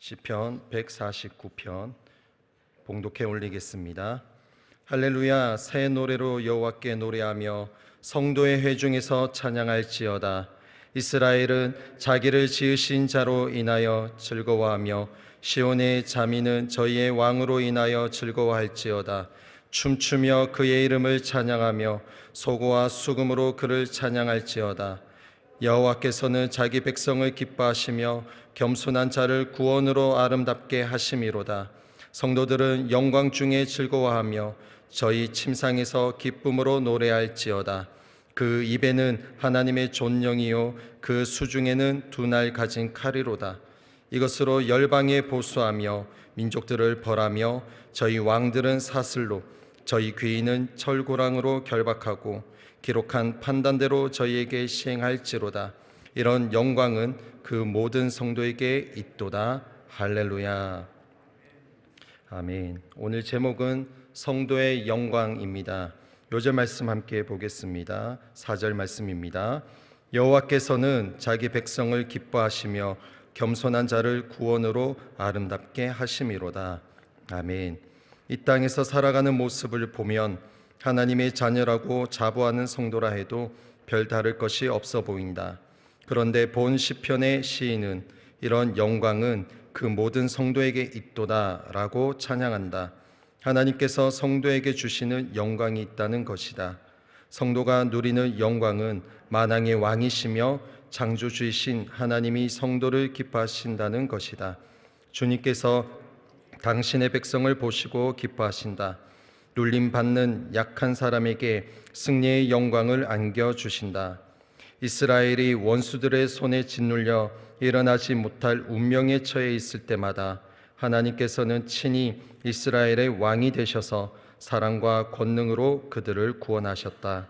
시편 149편 봉독해 올리겠습니다. 할렐루야. 새 노래로 여호와께 노래하며 성도의 회중에서 찬양할지어다. 이스라엘은 자기를 지으신 자로 인하여 즐거워하며 시온의 자민은 저희의 왕으로 인하여 즐거워할지어다. 춤추며 그의 이름을 찬양하며 소고와 수금으로 그를 찬양할지어다. 여호와께서는 자기 백성을 기뻐하시며 겸손한 자를 구원으로 아름답게 하심이로다. 성도들은 영광 중에 즐거워하며 저희 침상에서 기쁨으로 노래할지어다. 그 입에는 하나님의 존영이요 그 수중에는 두 날 가진 칼이로다. 이것으로 열방에 보수하며 민족들을 벌하며 저희 왕들은 사슬로 저희 귀인은 철고랑으로 결박하고 기록한 판단대로 저희에게 시행할지로다. 이런 영광은 그 모든 성도에게 있도다. 할렐루야. 아멘. 오늘 제목은 성도의 영광입니다. 요절 말씀 함께 보겠습니다. 4절 말씀입니다. 여호와께서는 자기 백성을 기뻐하시며 겸손한 자를 구원으로 아름답게 하심이로다. 아멘. 이 땅에서 살아가는 모습을 보면 하나님의 자녀라고 자부하는 성도라 해도 별 다를 것이 없어 보인다. 그런데 본 시편의 시인은 이런 영광은 그 모든 성도에게 있도다라고 찬양한다. 하나님께서 성도에게 주시는 영광이 있다는 것이다. 성도가 누리는 영광은 만왕의 왕이시며 창조주이신 하나님이 성도를 기뻐하신다는 것이다. 주님께서 당신의 백성을 보시고 기뻐하신다. 눌림받는 약한 사람에게 승리의 영광을 안겨주신다. 이스라엘이 원수들의 손에 짓눌려 일어나지 못할 운명에 처해 있을 때마다 하나님께서는 친히 이스라엘의 왕이 되셔서 사랑과 권능으로 그들을 구원하셨다.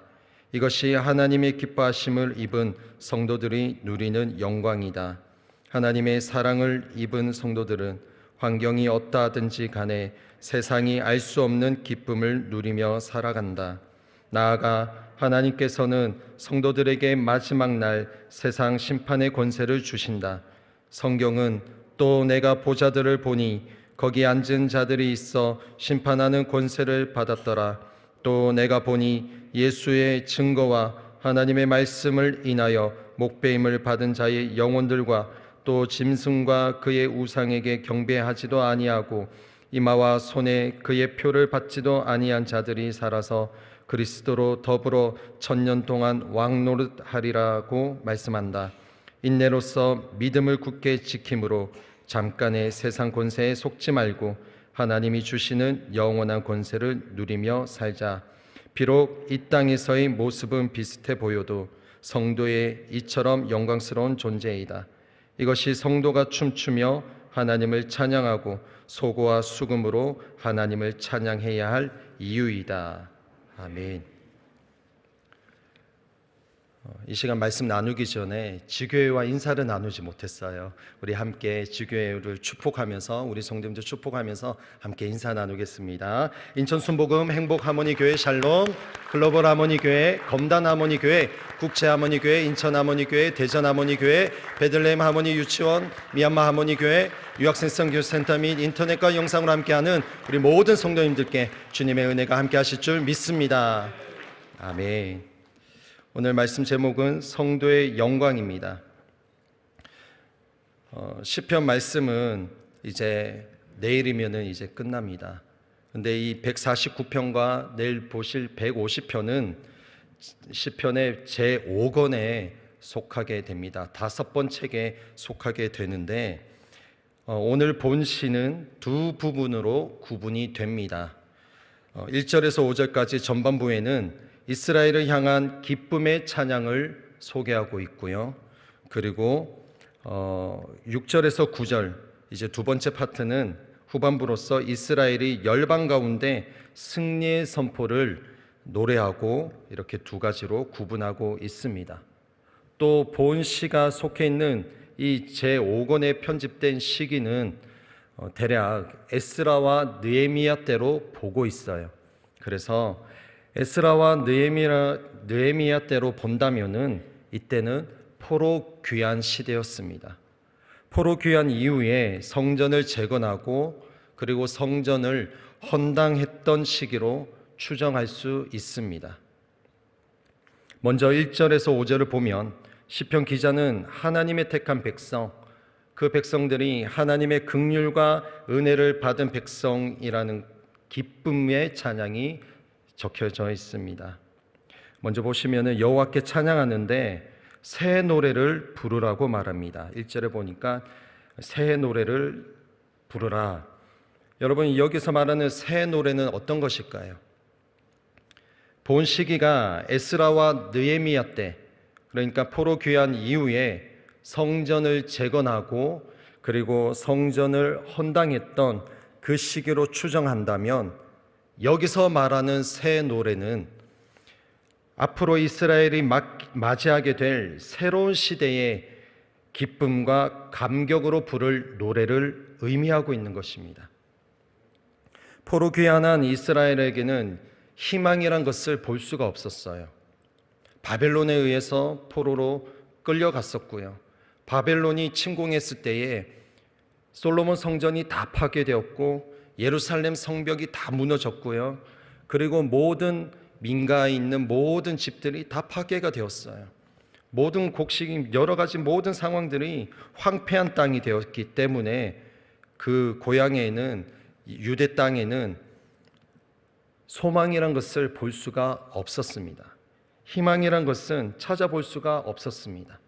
이것이 하나님의 기뻐하심을 입은 성도들이 누리는 영광이다. 하나님의 사랑을 입은 성도들은 환경이 어떠하든지 간에 세상이 알 수 없는 기쁨을 누리며 살아간다. 나아가 하나님께서는 성도들에게 마지막 날 세상 심판의 권세를 주신다. 성경은 또 내가 보자들을 보니 거기 앉은 자들이 있어 심판하는 권세를 받았더라. 또 내가 보니 예수의 증거와 하나님의 말씀을 인하여 목배임을 받은 자의 영혼들과 또 짐승과 그의 우상에게 경배하지도 아니하고 이마와 손에 그의 표를 받지도 아니한 자들이 살아서 그리스도로 더불어 1000년 동안 왕노릇하리라고 말씀한다. 인내로서 믿음을 굳게 지킴으로 잠깐의 세상 권세에 속지 말고 하나님이 주시는 영원한 권세를 누리며 살자. 비록 이 땅에서의 모습은 비슷해 보여도 성도의 이처럼 영광스러운 존재이다. 이것이 성도가 춤추며 하나님을 찬양하고 소고와 수금으로 하나님을 찬양해야 할 이유이다. 아멘. 이 시간 말씀 나누기 전에 지교회와 인사를 나누지 못했어요. 우리 함께 지교회를 축복하면서 우리 성도님들 축복하면서 함께 인사 나누겠습니다. 인천 순복음 행복하모니교회 샬롬, 글로벌 하모니교회, 검단 하모니교회, 국제 하모니교회, 인천 하모니교회, 대전 하모니교회, 베들레헴 하모니 유치원, 미얀마 하모니교회, 유학생성 교육센터 및 인터넷과 영상으로 함께하는 우리 모든 성도님들께 주님의 은혜가 함께 하실 줄 믿습니다. 아멘. 오늘 말씀 제목은 성도의 영광입니다. 시편 말씀은 이제 내일이면은 이제 끝납니다. 근데 이 149편과 내일 보실 150편은 시편의 제5권에 속하게 됩니다. 5번 책에 속하게 되는데 오늘 본 시는 두 부분으로 구분이 됩니다. 1절에서 5절까지 전반부에는 이스라엘을 향한 기쁨의 찬양을 소개하고 있고요. 그리고 6절에서 9절 이제 두 번째 파트는 후반부로서 이스라엘이 열방 가운데 승리의 선포를 노래하고 이렇게 두 가지로 구분하고 있습니다. 또 본 시가 속해 있는 이 제5권에 편집된 시기는 대략 에스라와 느헤미야 때로 보고 있어요. 그래서 에스라와 느헤미야 때로 본다면은 이때는 포로 귀환 시대였습니다. 포로 귀환 이후에 성전을 재건하고 그리고 성전을 헌당했던 시기로 추정할 수 있습니다. 먼저 1절에서 5절을 보면 시편 기자는 하나님의 택한 백성, 그 백성들이 하나님의 긍휼과 은혜를 받은 백성이라는 기쁨의 찬양이 적혀져 있습니다. 먼저 보시면은 여호와께 찬양하는데 새 노래를 부르라고 말합니다. 1절에 보니까 새 노래를 부르라. 여러분, 여기서 말하는 새 노래는 어떤 것일까요? 본 시기가 에스라와 느헤미야 때, 그러니까 포로 귀환 이후에 성전을 재건하고 그리고 성전을 헌당했던 그 시기로 추정한다면, 여기서 말하는 새 노래는 앞으로 이스라엘이 맞이하게 될 새로운 시대의 기쁨과 감격으로 부를 노래를 의미하고 있는 것입니다. 포로 귀환한 이스라엘에게는 희망이란 것을 볼 수가 없었어요. 바벨론에 의해서 포로로 끌려갔었고요. 바벨론이 침공했을 때에 솔로몬 성전이 다 파괴되었고 예루살렘 성벽이 다 무너졌고요. 그리고 모든 민가에 있는 모든 집들이 다 파괴가 되었어요. 모든 곡식, 여러 가지 모든 상황들이 황폐한 땅이 되었기 때문에 그 고향에는, 유대 땅에는 소망이란 것을 볼 수가 없었습니다. 희망이란 것은 찾아볼 수가 없었습니다.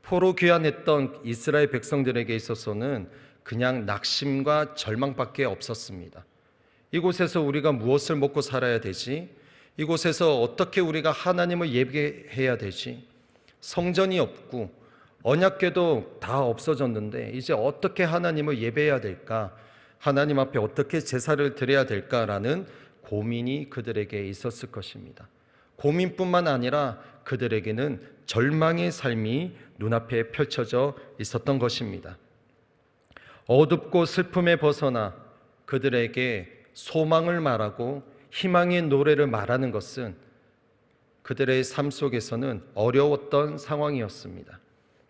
포로 귀환했던 이스라엘 백성들에게 있어서는 그냥 낙심과 절망밖에 없었습니다. 이곳에서 우리가 무엇을 먹고 살아야 되지? 이곳에서 어떻게 우리가 하나님을 예배해야 되지? 성전이 없고 언약궤도 다 없어졌는데 이제 어떻게 하나님을 예배해야 될까? 하나님 앞에 어떻게 제사를 드려야 될까라는 고민이 그들에게 있었을 것입니다. 고민뿐만 아니라 그들에게는 절망의 삶이 눈앞에 펼쳐져 있었던 것입니다. 어둡고 슬픔에 벗어나 그들에게 소망을 말하고 희망의 노래를 말하는 것은 그들의 삶 속에서는 어려웠던 상황이었습니다.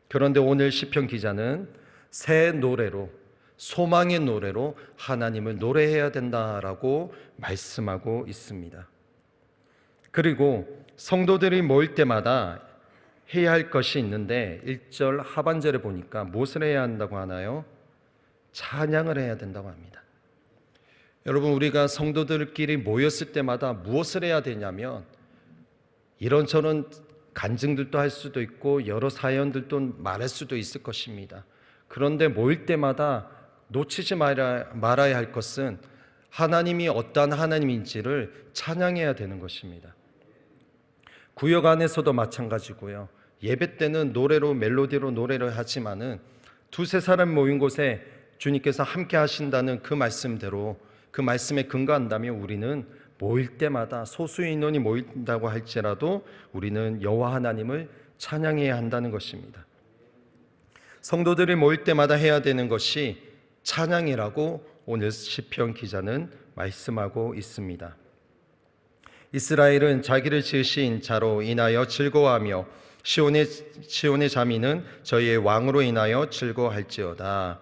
그런데 오늘 시편 기자는 새 노래로, 소망의 노래로 하나님을 노래해야 된다라고 말씀하고 있습니다. 그리고 성도들이 모일 때마다 해야 할 것이 있는데 1절 하반절에 보니까 무엇을 해야 한다고 하나요? 찬양을 해야 된다고 합니다. 여러분, 우리가 성도들끼리 모였을 때마다 무엇을 해야 되냐면 이런저런 간증들도 할 수도 있고 여러 사연들도 말할 수도 있을 것입니다. 그런데 모일 때마다 놓치지 말아야 할 것은 하나님이 어떠한 하나님인지를 찬양해야 되는 것입니다. 구역 안에서도 마찬가지고요. 예배 때는 노래로, 멜로디로 노래를 하지만은 두세 사람 모인 곳에 주님께서 함께 하신다는 그 말씀대로, 그 말씀에 근거한다면 우리는 모일 때마다 소수의 인원이 모인다고 할지라도 우리는 여호와 하나님을 찬양해야 한다는 것입니다. 성도들이 모일 때마다 해야 되는 것이 찬양이라고 오늘 시편 기자는 말씀하고 있습니다. 이스라엘은 자기를 지으신 자로 인하여 즐거워하며 시온의 자민은 저희의 왕으로 인하여 즐거워할지어다.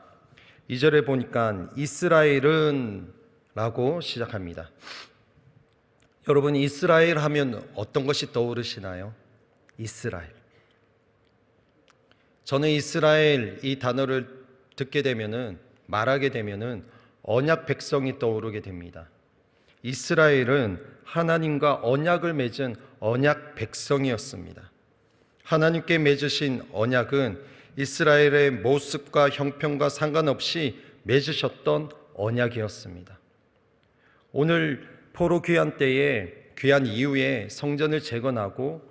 2절에 보니까 이스라엘은 라고 시작합니다. 여러분, 이스라엘 하면 어떤 것이 떠오르시나요? 이스라엘. 저는 이스라엘 이 단어를 듣게 되면은, 말하게 되면은 언약 백성이 떠오르게 됩니다. 이스라엘은 하나님과 언약을 맺은 언약 백성이었습니다. 하나님께 맺으신 언약은 이스라엘의 모습과 형편과 상관없이 맺으셨던 언약이었습니다. 오늘 포로 귀환 때에, 귀환 이후에 성전을 재건하고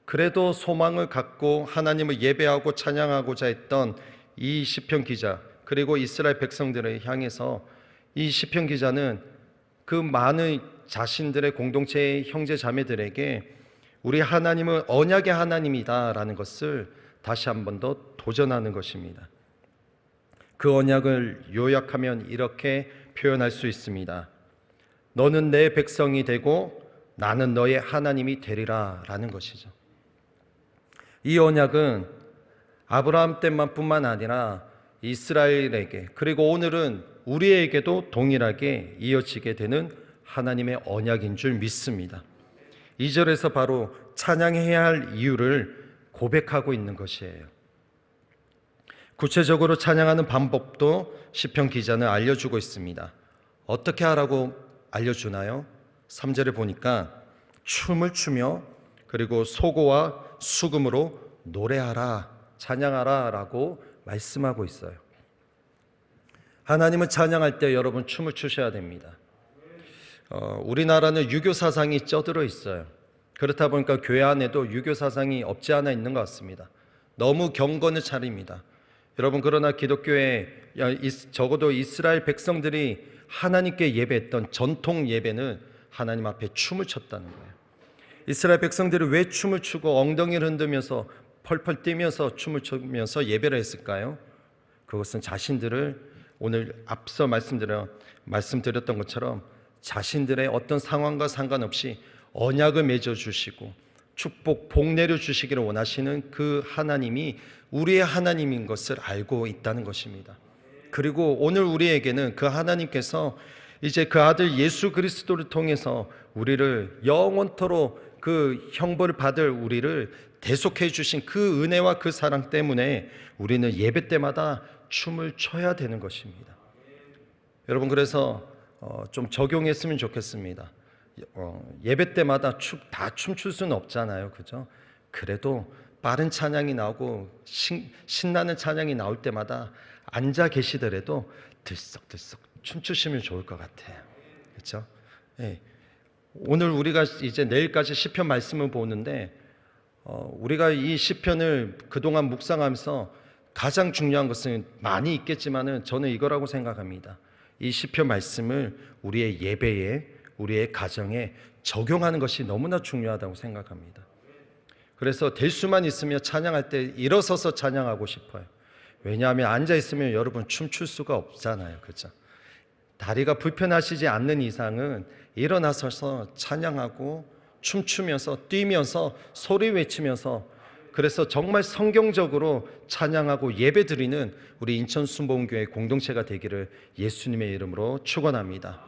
그래도 소망을 갖고 하나님을 예배하고 찬양하고자 했던 이 시편 기자, 그리고 이스라엘 백성들을 향해서 이 시편 기자는 그 많은 자신들의 공동체의 형제 자매들에게 우리 하나님은 언약의 하나님이다라는 것을 다시 한 번 더 도전하는 것입니다. 그 언약을 요약하면 이렇게 표현할 수 있습니다. 너는 내 백성이 되고 나는 너의 하나님이 되리라 라는 것이죠. 이 언약은 아브라함 때만 뿐만 아니라 이스라엘에게 그리고 오늘은 우리에게도 동일하게 이어지게 되는 하나님의 언약인 줄 믿습니다. 2절에서 바로 찬양해야 할 이유를 고백하고 있는 것이에요. 구체적으로 찬양하는 방법도 시편 기자는 알려주고 있습니다. 어떻게 하라고 알려주나요? 3절에 보니까 춤을 추며 그리고 소고와 수금으로 노래하라, 찬양하라 라고 말씀하고 있어요. 하나님을 찬양할 때 여러분 춤을 추셔야 됩니다. 우리나라는 유교 사상이 쩌들어 있어요. 그렇다 보니까 교회 안에도 유교 사상이 없지 않아 있는 것 같습니다. 너무 경건을 차립니다. 여러분, 그러나 기독교에 적어도 이스라엘 백성들이 하나님께 예배했던 전통 예배는 하나님 앞에 춤을 췄다는 거예요. 이스라엘 백성들이 왜 춤을 추고 엉덩이를 흔들면서 펄펄 뛰면서 춤을 추면서 예배를 했을까요? 그것은 자신들을 오늘 앞서 말씀드렸던 것처럼 자신들의 어떤 상황과 상관없이 언약을 맺어주시고 축복, 복 내려주시기를 원하시는 그 하나님이 우리의 하나님인 것을 알고 있다는 것입니다. 그리고 오늘 우리에게는 그 하나님께서 이제 그 아들 예수 그리스도를 통해서 우리를 영원토록 그 형벌을 받을 우리를 대속해 주신 그 은혜와 그 사랑 때문에 우리는 예배 때마다 춤을 춰야 되는 것입니다. 여러분, 그래서 좀 적용했으면 좋겠습니다. 예배 때마다 다 춤출 수는 없잖아요, 그죠? 그래도 빠른 찬양이 나오고 신나는 찬양이 나올 때마다 앉아 계시더라도 들썩들썩 춤추시면 좋을 것 같아요, 그렇죠? 네. 오늘 우리가 이제 내일까지 시편 말씀을 보는데 우리가 이 시편을 그동안 묵상하면서 가장 중요한 것은 많이 있겠지만은 저는 이거라고 생각합니다. 이 시편 말씀을 우리의 예배에, 우리의 가정에 적용하는 것이 너무나 중요하다고 생각합니다. 그래서 될 수만 있으면 찬양할 때 일어서서 찬양하고 싶어요. 왜냐하면 앉아 있으면 여러분 춤출 수가 없잖아요, 그렇죠? 다리가 불편하시지 않는 이상은 일어나서서 찬양하고 춤추면서 뛰면서 소리 외치면서, 그래서 정말 성경적으로 찬양하고 예배드리는 우리 인천 순복음교회 공동체가 되기를 예수님의 이름으로 축원합니다.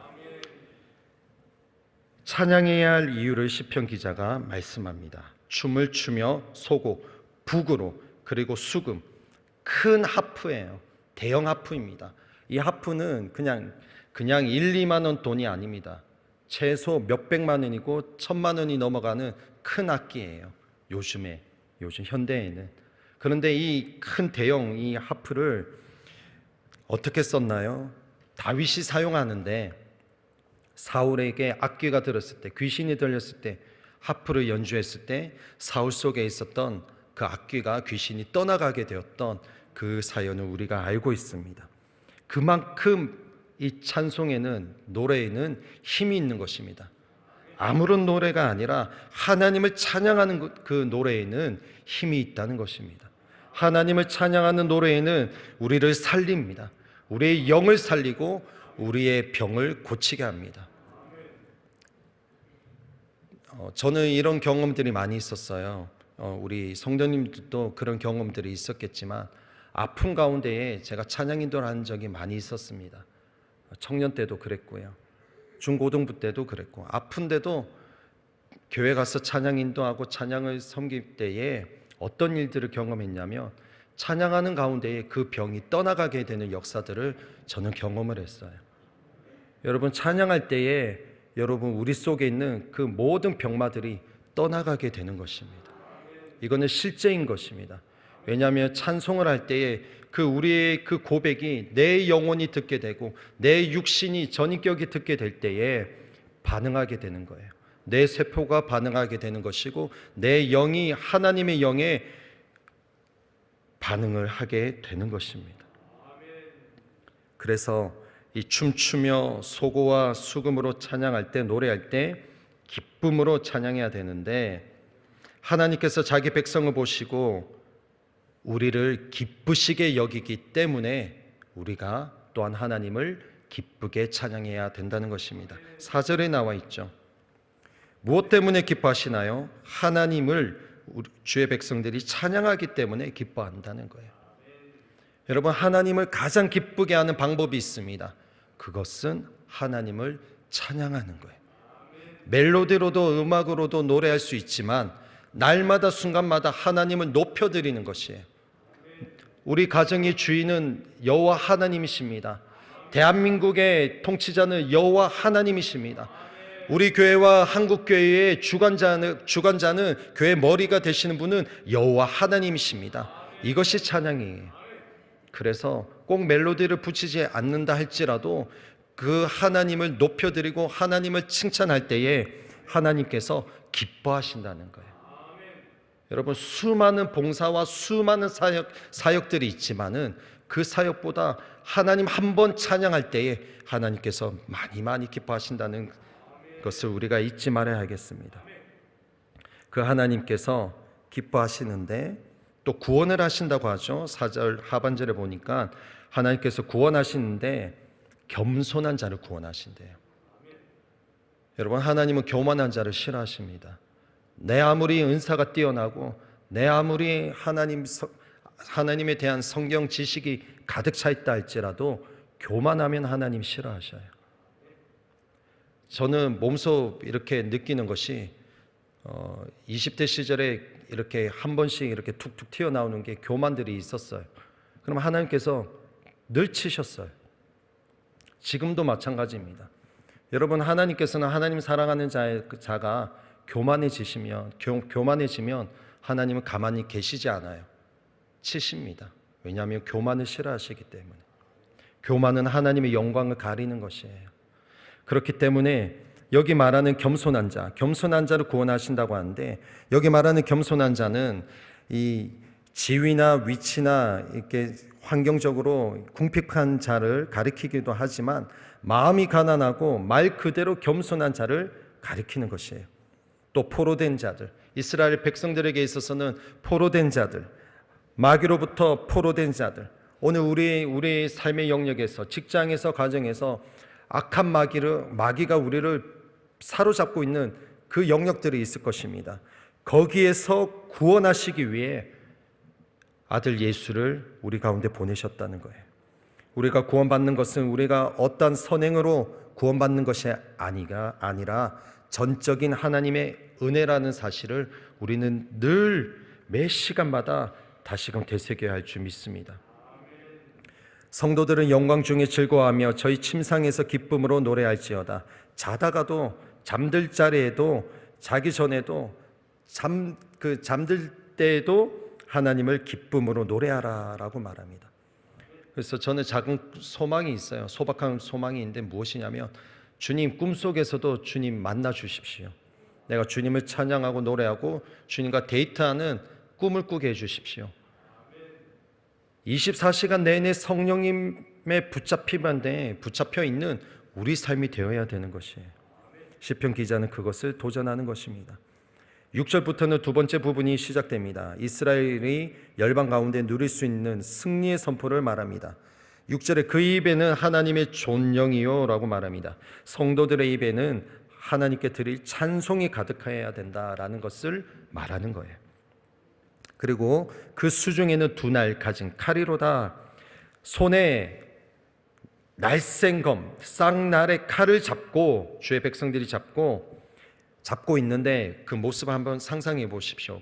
찬양해야 할 이유를 시편 기자가 말씀합니다. 춤을 추며 소고, 북으로, 그리고 수금, 큰 하프예요. 대형 하프입니다. 이 하프는 그냥 1, 2만 원 돈이 아닙니다. 최소 몇백만 원이고 1,000만 원이 넘어가는 큰 악기예요. 요즘 현대에는. 그런데 이 큰 대형 이 하프를 어떻게 썼나요? 다윗이 사용하는데 사울에게 악귀가 들었을 때, 귀신이 들렸을 때, 하프를 연주했을 때 사울 속에 있었던 그 악귀가, 귀신이 떠나가게 되었던 그 사연을 우리가 알고 있습니다. 그만큼 이 찬송에는, 노래에는 힘이 있는 것입니다. 아무런 노래가 아니라 하나님을 찬양하는 그 노래에는 힘이 있다는 것입니다. 하나님을 찬양하는 노래에는 우리를 살립니다. 우리의 영을 살리고 우리의 병을 고치게 합니다. 저는 이런 경험들이 많이 있었어요. 우리 성도님들도 그런 경험들이 있었겠지만 아픈 가운데에 제가 찬양 인도를 한 적이 많이 있었습니다. 청년 때도 그랬고요, 중고등부 때도 그랬고, 아픈데도 교회 가서 찬양 인도하고 찬양을 섬길 때에 어떤 일들을 경험했냐면 찬양하는 가운데에 그 병이 떠나가게 되는 역사들을 저는 경험을 했어요. 여러분, 찬양할 때에 여러분 우리 속에 있는 그 모든 병마들이 떠나가게 되는 것입니다. 이거는 실제인 것입니다. 왜냐하면 찬송을 할 때에 우리의 그 고백이 내 영혼이 듣게 되고 내 육신이, 전인격이 듣게 될 때에 반응하게 되는 거예요. 내 세포가 반응하게 되는 것이고 내 영이 하나님의 영에 반응을 하게 되는 것입니다. 그래서 이 춤추며 소고와 수금으로 찬양할 때, 노래할 때 기쁨으로 찬양해야 되는데, 하나님께서 자기 백성을 보시고 우리를 기쁘시게 여기기 때문에 우리가 또한 하나님을 기쁘게 찬양해야 된다는 것입니다. 4절에 나와 있죠. 무엇 때문에 기뻐하시나요? 하나님을 주의 백성들이 찬양하기 때문에 기뻐한다는 거예요. 여러분, 하나님을 가장 기쁘게 하는 방법이 있습니다. 그것은 하나님을 찬양하는 거예요. 멜로디로도 음악으로도 노래할 수 있지만 날마다 순간마다 하나님을 높여드리는 것이에요. 우리 가정의 주인은 여호와 하나님이십니다. 대한민국의 통치자는 여호와 하나님이십니다. 우리 교회와 한국교회의 주관자는 교회 머리가 되시는 분은 여호와 하나님이십니다. 이것이 찬양이에요. 그래서 꼭 멜로디를 붙이지 않는다 할지라도 그 하나님을 높여드리고 하나님을 칭찬할 때에 하나님께서 기뻐하신다는 거예요. 여러분, 수많은 봉사와 수많은 사역들이 있지만은 그 사역보다 하나님 한 번 찬양할 때에 하나님께서 많이 기뻐하신다는 것을 우리가 잊지 말아야 하겠습니다. 그 하나님께서 기뻐하시는데 또 구원을 하신다고 하죠. 4절 하반절에 보니까 하나님께서 구원하시는데 겸손한 자를 구원하신대요. 여러분, 하나님은 교만한 자를 싫어하십니다. 내 아무리 은사가 뛰어나고 내 아무리 하나님에 대한 성경 지식이 가득 차 있다 할지라도 교만하면 하나님 싫어하셔요. 저는 몸소 이렇게 느끼는 것이 20대 시절에 이렇게 한 번씩 이렇게 툭툭 튀어나오는 게 교만들이 있었어요. 그럼 하나님께서 늘 치셨어요. 지금도 마찬가지입니다. 여러분, 하나님께서는 하나님 사랑하는 자가 교만해지면 하나님은 가만히 계시지 않아요. 치십니다. 왜냐하면 교만을 싫어하시기 때문에. 교만은 하나님의 영광을 가리는 것이에요. 그렇기 때문에 여기 말하는 겸손한 자를 구원하신다고 하는데, 여기 말하는 겸손한 자는 이 지위나 위치나 이렇게 환경적으로 궁핍한 자를 가리키기도 하지만 마음이 가난하고 말 그대로 겸손한 자를 가리키는 것이에요. 또 포로된 자들, 이스라엘 백성들에게 있어서는 포로된 자들, 마귀로부터 포로된 자들, 오늘 우리 삶의 영역에서, 직장에서, 가정에서 악한 마귀가 우리를 사로잡고 있는 그 영역들이 있을 것입니다. 거기에서 구원하시기 위해 아들 예수를 우리 가운데 보내셨다는 거예요. 우리가 구원받는 것은 우리가 어떠한 선행으로 구원받는 것이 아니라 전적인 하나님의 은혜라는 사실을 우리는 늘 매 시간마다 다시금 되새겨야 할 줄 믿습니다. 성도들은 영광 중에 즐거워하며 저희 침상에서 기쁨으로 노래할지어다. 자다가도 잠들 자리에도 자기 전에도 잠들 때에도 하나님을 기쁨으로 노래하라라고 말합니다. 그래서 저는 작은 소망이 있어요. 소박한 소망이 있는데 무엇이냐면, 주님 꿈속에서도 주님 만나 주십시오. 내가 주님을 찬양하고 노래하고 주님과 데이트하는 꿈을 꾸게 해주십시오. 24시간 내내 성령님에 붙잡혀 있는 우리 삶이 되어야 되는 것이에요. 시편 기자는 그것을 도전하는 것입니다. 6절부터는 두 번째 부분이 시작됩니다. 이스라엘이 열방 가운데 누릴 수 있는 승리의 선포를 말합니다. 6절에 그 입에는 하나님의 존영이요 라고 말합니다. 성도들의 입에는 하나님께 드릴 찬송이 가득해야 된다라는 것을 말하는 거예요. 그리고 그 수중에는 두 날 가진 칼이로다. 손에 날쌘검, 쌍날의 칼을 잡고 주의 백성들이 잡고 있는데 그 모습을 한번 상상해 보십시오.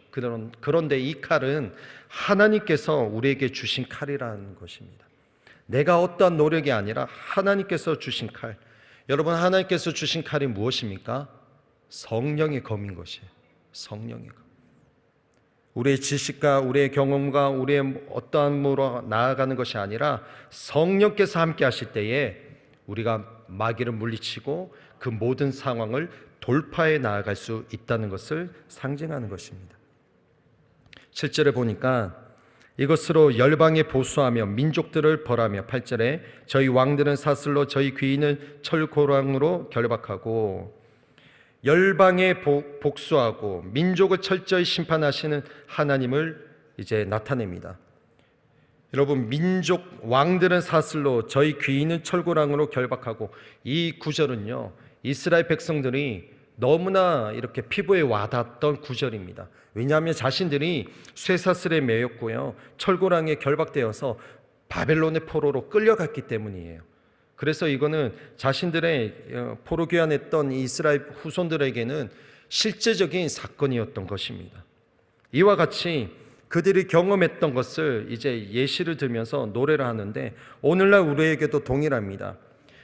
그런데 이 칼은 하나님께서 우리에게 주신 칼이라는 것입니다. 내가 어떠한 노력이 아니라 하나님께서 주신 칼. 여러분, 하나님께서 주신 칼이 무엇입니까? 성령의 검인 것이에요. 성령의 검. 우리의 지식과 우리의 경험과 우리의 어떠함으로 나아가는 것이 아니라 성령께서 함께 하실 때에 우리가 마귀를 물리치고 그 모든 상황을 돌파해 나아갈 수 있다는 것을 상징하는 것입니다. 7절에 보니까 이것으로 열방에 보수하며 민족들을 벌하며, 8절에 저희 왕들은 사슬로 저희 귀인은 철고랑으로 결박하고, 열방에 복수하고 민족을 철저히 심판하시는 하나님을 이제 나타냅니다. 여러분, 민족 왕들은 사슬로 저희 귀인은 철고랑으로 결박하고, 이 구절은요 이스라엘 백성들이 너무나 이렇게 피부에 와닿았던 구절입니다. 왜냐하면 자신들이 쇠사슬에 매였고요 철고랑에 결박되어서 바벨론의 포로로 끌려갔기 때문이에요. 그래서 이거는 자신들의 포로 귀환했던 이스라엘 후손들에게는 실제적인 사건이었던 것입니다. 이와 같이 그들이 경험했던 것을 이제 예시를 들면서 노래를 하는데, 오늘날 우리에게도 동일합니다.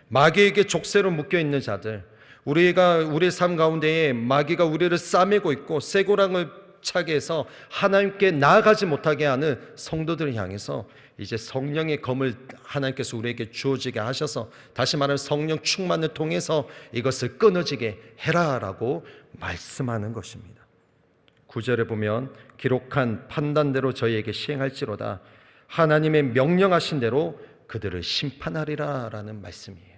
마귀에게 족쇄로 묶여 있는 자들, 우리의 삶 가운데에 마귀가 우리를 싸매고 있고 쇠고랑을 차게 해서 하나님께 나아가지 못하게 하는 성도들을 향해서 이제 성령의 검을 하나님께서 우리에게 주어지게 하셔서, 다시 말하면 성령 충만을 통해서 이것을 끊어지게 해라라고 말씀하는 것입니다. 9절에 보면 기록한 판단대로 저희에게 시행할지로다, 하나님의 명령하신 대로 그들을 심판하리라 라는 말씀이에요.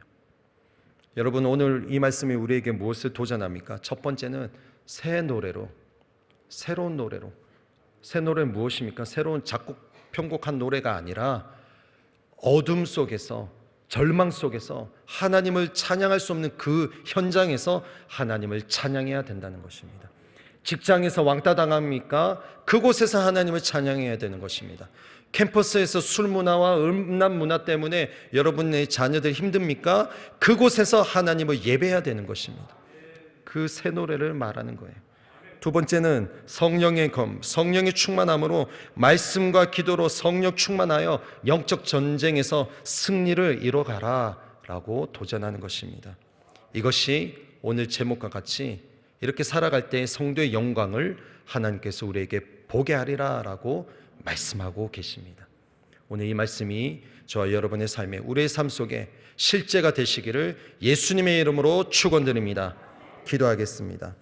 여러분, 오늘 이 말씀이 우리에게 무엇을 도전합니까? 첫 번째는 새 노래로, 새로운 노래로. 새 노래는 무엇입니까? 새로운 작곡 편곡한 노래가 아니라 어둠 속에서, 절망 속에서 하나님을 찬양할 수 없는 그 현장에서 하나님을 찬양해야 된다는 것입니다. 직장에서 왕따 당합니까? 그곳에서 하나님을 찬양해야 되는 것입니다. 캠퍼스에서 술 문화와 음란 문화 때문에 여러분의 자녀들 힘듭니까? 그곳에서 하나님을 예배해야 되는 것입니다. 그 새 노래를 말하는 거예요. 두 번째는 성령의 검, 성령의 충만함으로 말씀과 기도로 성령 충만하여 영적 전쟁에서 승리를 이뤄가라 라고 도전하는 것입니다. 이것이 오늘 제목과 같이 이렇게 살아갈 때 성도의 영광을 하나님께서 우리에게 보게 하리라 라고 말씀하고 계십니다. 오늘 이 말씀이 저와 여러분의 삶에, 우리의 삶 속에 실제가 되시기를 예수님의 이름으로 축원드립니다. 기도하겠습니다.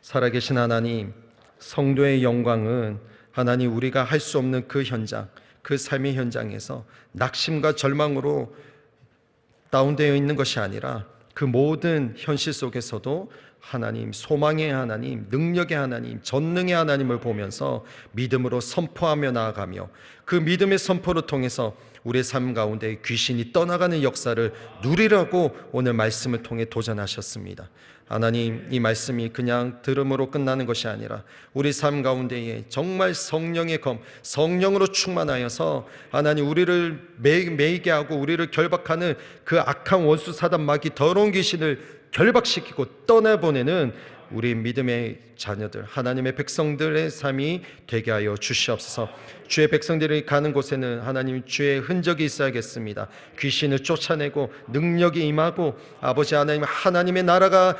살아계신 하나님, 성도의 영광은 하나님 우리가 할 수 없는 그 현장, 그 삶의 현장에서 낙심과 절망으로 다운되어 있는 것이 아니라 그 모든 현실 속에서도 하나님, 소망의 하나님, 능력의 하나님, 전능의 하나님을 보면서 믿음으로 선포하며 나아가며 그 믿음의 선포를 통해서 우리의 삶 가운데 귀신이 떠나가는 역사를 누리라고 오늘 말씀을 통해 도전하셨습니다. 하나님, 이 말씀이 그냥 들음으로 끝나는 것이 아니라 우리 삶 가운데에 정말 성령의 검, 성령으로 충만하여서 하나님 우리를 매이게 하고 우리를 결박하는 그 악한 원수 사단 마귀 더러운 귀신을 결박시키고 떠나보내는 우리 믿음의 자녀들, 하나님의 백성들의 삶이 되게 하여 주시옵소서. 주의 백성들이 가는 곳에는 하나님 주의 흔적이 있어야겠습니다. 귀신을 쫓아내고 능력이 임하고 아버지 하나님, 하나님의 나라가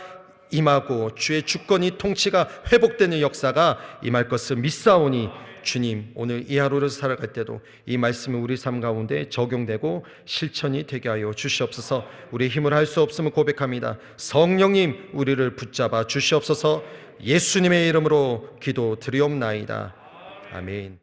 임하고 주의 주권이, 통치가 회복되는 역사가 임할 것을 믿사오니 주님, 오늘 이 하루를 살아갈 때도 이 말씀이 우리 삶 가운데 적용되고 실천이 되게 하여 주시옵소서. 우리 힘을 할 수 없음을 고백합니다. 성령님, 우리를 붙잡아 주시옵소서. 예수님의 이름으로 기도드리옵나이다. 아멘.